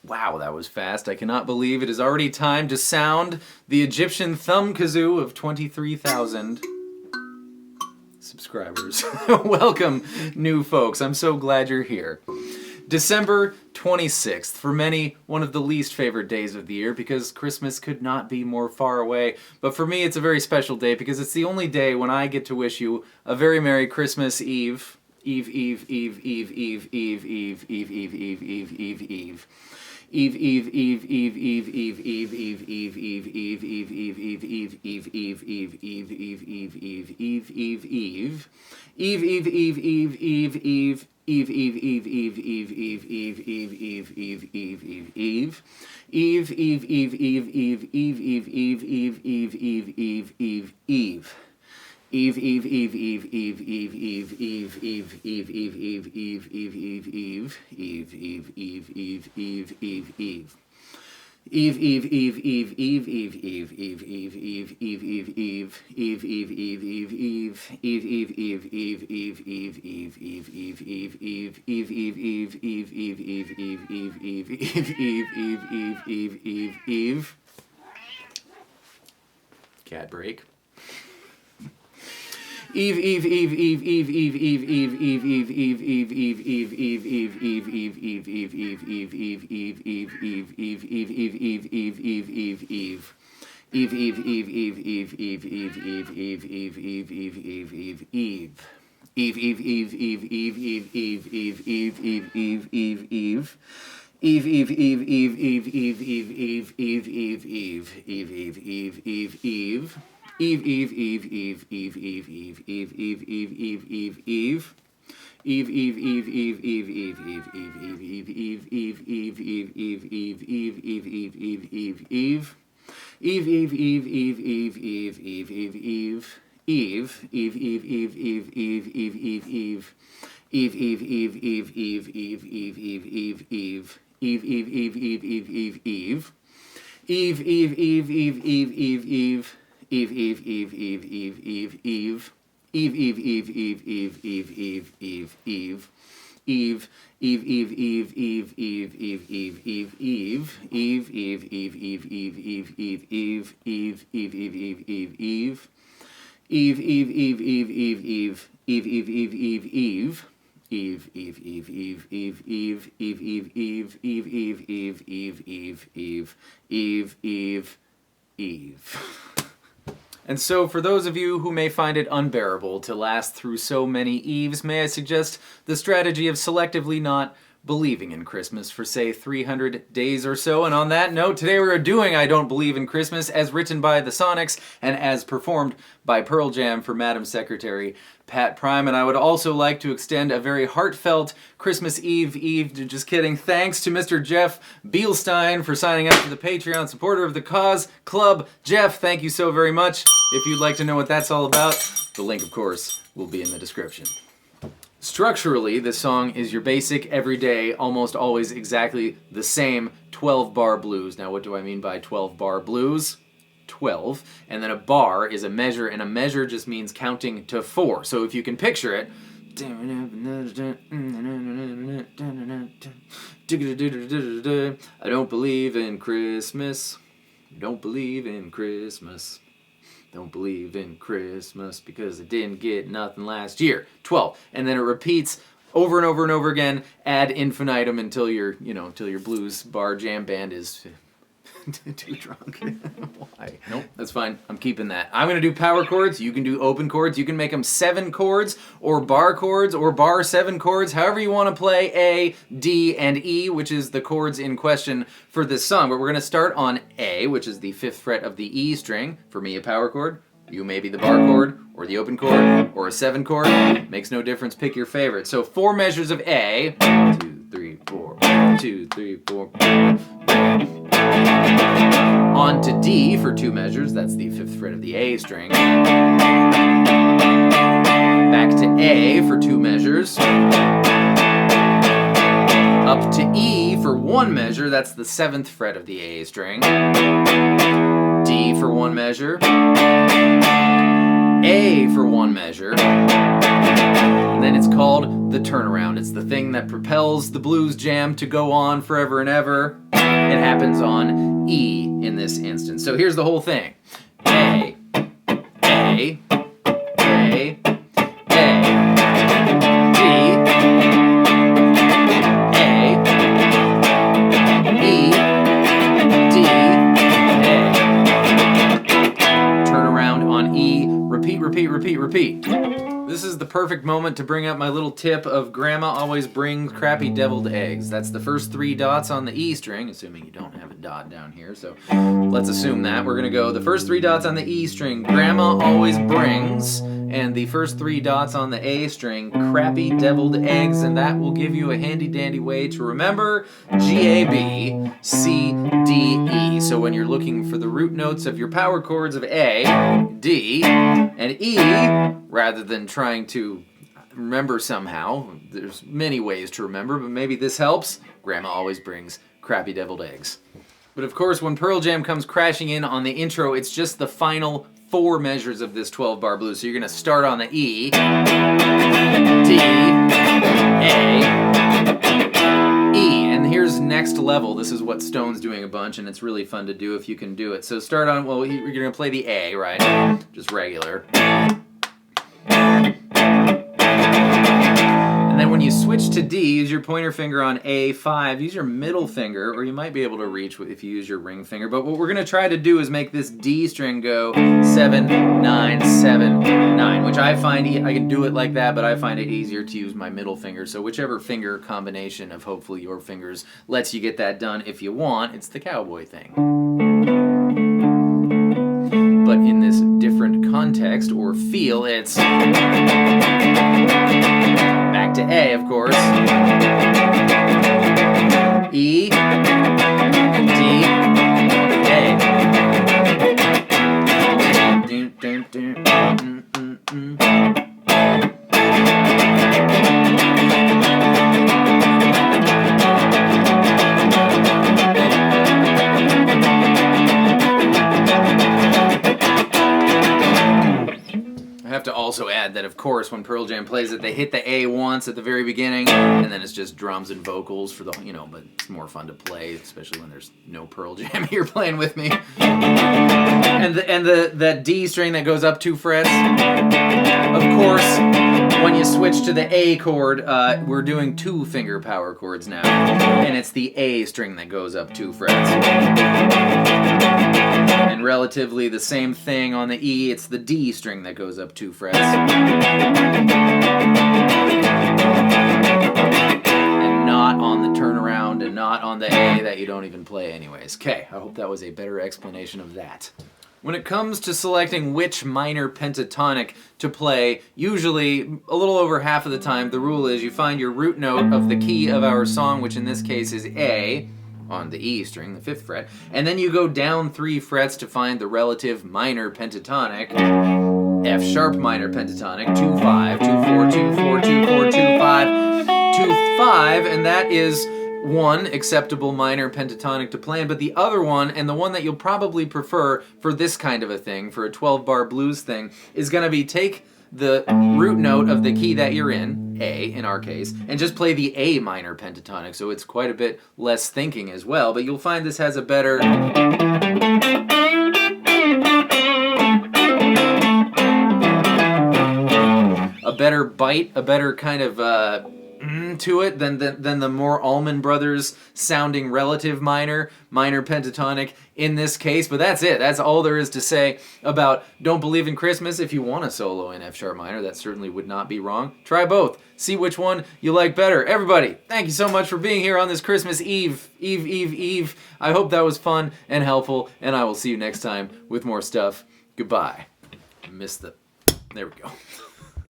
Wow, that was fast. I cannot believe it is already time to sound the Egyptian thumb kazoo of 23,000 subscribers. Welcome, new folks. I'm so glad you're here. December 26th, for many, one of the least favorite days of the year because Christmas could not be more far away. But for me, it's a very special day because it's the only day when I get to wish you a very Merry Christmas Eve. Eve. Cat break. And so, for those of you who may find it unbearable to last through so many Eves, may I suggest the strategy of selectively not believing in Christmas for, say, 300 days or so. And on that note, today we are doing I Don't Believe in Christmas as written by the Sonics and as performed by Pearl Jam for Madam Secretary Pat Prime. And I would also like to extend a very heartfelt Christmas Eve, just kidding, thanks to Mr. Jeff Bielstein for signing up for the Patreon supporter of the Cause Club. Jeff, thank you so very much. If you'd like to know what that's all about, the link, of course, will be in the description. Structurally, this song is your basic, everyday, almost always exactly the same 12-bar blues. Now, what do I mean by 12-bar blues? 12. And then a bar is a measure, and a measure just means counting to 4. So if you can picture it... I don't believe in Christmas. Don't believe in Christmas. Don't believe in Christmas because I didn't get nothing last year. 12. And then it repeats over and over and over again ad infinitum until your blues bar jam band is too drunk. Why? Nope. That's fine. I'm keeping that. I'm going to do power chords. You can do open chords. You can make them 7 chords or bar 7 chords. However you want to play A, D, and E, which is the chords in question for this song. But we're going to start on A, which is the 5th fret of the E string. For me, a power chord. You may be the bar chord or the open chord or a 7 chord. Makes no difference. Pick your favorite. So 4 measures of A. 2, 3, 4. 2, 3, 4. On to D for 2 measures, that's the 5th fret of the A string. Back to A for 2 measures. Up to E for 1 measure, that's the 7th fret of the A string. D for 1 measure. A for 1 measure. And And then it's called the turnaround. It's the thing that propels the blues jam to go on forever and ever. It happens on E in this instance. So here's the whole thing. A, A, A, repeat. This is the perfect moment to bring up my little tip of grandma always brings crappy deviled eggs. That's the first 3 dots on the E string, assuming you don't have a dot down here, so let's assume that. We're going to go the first 3 dots on the E string, grandma always brings, and the first 3 dots on the A string, crappy deviled eggs, and that will give you a handy-dandy way to remember G, A, B, C, D, E. So when you're looking for the root notes of your power chords of A, D, and E, rather than trying to remember somehow, there's many ways to remember, but maybe this helps. Grandma always brings crappy deviled eggs. But of course, when Pearl Jam comes crashing in on the intro, it's just the final 4 measures of this 12-bar blues. So you're going to start on the E, D, A, E. And here's next level. This is what Stone's doing a bunch, and it's really fun to do if you can do it. So start on, well, you're going to play the A, right? Just regular. And then when you switch to D, use your pointer finger on A5. Use your middle finger, or you might be able to reach if you use your ring finger. But what we're going to try to do is make this D string go 7, 9, 7, 9, which I find, I can do it like that, but I find it easier to use my middle finger. So whichever finger combination of hopefully your fingers lets you get that done if you want. It's the cowboy thing. But in this different context or feel, it's back to A, of course. E, D, A. I have to also add that, of course, when Pearl Jam plays it, they hit the A once at the very beginning, and then it's just drums and vocals for the, but it's more fun to play, especially when there's no Pearl Jam here playing with me. And that D string that goes up 2 frets, of course, when you switch to the A chord, we're doing 2-finger power chords now, and it's the A string that goes up 2 frets. And relatively the same thing on the E, it's the D string that goes up 2 frets. And not on the turnaround, and not on the A that you don't even play anyways. Okay, I hope that was a better explanation of that. When it comes to selecting which minor pentatonic to play, usually, a little over half of the time, the rule is you find your root note of the key of our song, which in this case is A, on the E string, the 5th fret, and then you go down 3 frets to find the relative minor pentatonic, F sharp minor pentatonic, 2, 5, 2, 4, 2, 4, 2, 4, 2, 5, 2, 5, and that is one acceptable minor pentatonic to play in, but the other one, and the one that you'll probably prefer for this kind of a thing, for a 12-bar blues thing, is going to be take the root note of the key that you're in, A in our case, and just play the A minor pentatonic, so it's quite a bit less thinking as well, but you'll find this has a better bite, a better kind of to it than the more Allman Brothers sounding relative minor pentatonic in this case. But that's it. That's all there is to say about Don't Believe in Christmas. If you want a solo in F sharp minor, that certainly would not be wrong. Try both. See which one you like better. Everybody, thank you so much for being here on this Christmas Eve. I hope that was fun and helpful, and I will see you next time with more stuff. Goodbye. There we go.